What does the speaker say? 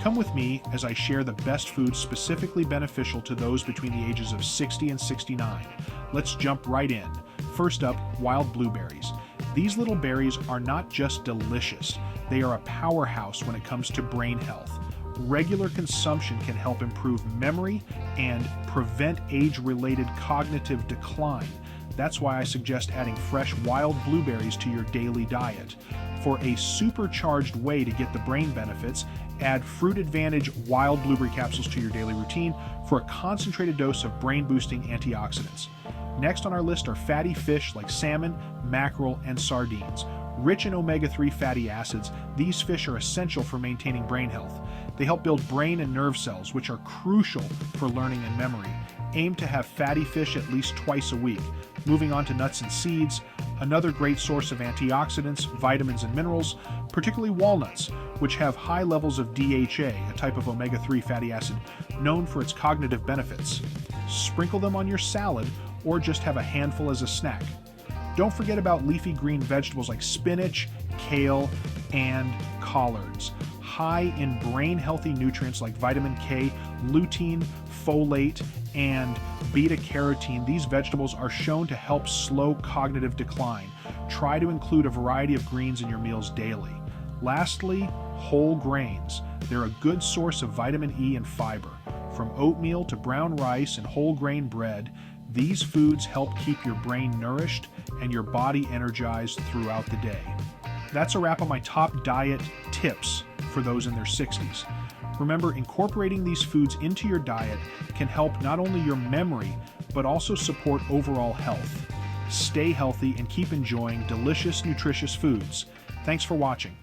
Come with me as I share the best foods specifically beneficial to those between the ages of 60 and 69. Let's jump right in. First up, wild blueberries. These little berries are not just delicious, they are a powerhouse when it comes to brain health. Regular consumption can help improve memory and prevent age-related cognitive decline. That's why I suggest adding fresh wild blueberries to your daily diet. For a supercharged way to get the brain benefits, add Fruit Advantage wild blueberry capsules to your daily routine for a concentrated dose of brain-boosting antioxidants. Next on our list are fatty fish like salmon, mackerel, and sardines. Rich in omega-3 fatty acids, these fish are essential for maintaining brain health. They help build brain and nerve cells, which are crucial for learning and memory. Aim to have fatty fish at least twice a week. Moving on to nuts and seeds, another great source of antioxidants, vitamins, and minerals, particularly walnuts, which have high levels of DHA, a type of omega-3 fatty acid known for its cognitive benefits. Sprinkle them on your salad or just have a handful as a snack. Don't forget about leafy green vegetables like spinach, kale, and collards. High in brain-healthy nutrients like vitamin K, lutein, folate, and beta-carotene, these vegetables are shown to help slow cognitive decline. Try to include a variety of greens in your meals daily. Lastly, whole grains. They're a good source of vitamin E and fiber. From oatmeal to brown rice and whole grain bread, these foods help keep your brain nourished and your body energized throughout the day. That's a wrap on my top diet tips for those in their 60s. Remember, incorporating these foods into your diet can help not only your memory, but also support overall health. Stay healthy and keep enjoying delicious, nutritious foods. Thanks for watching.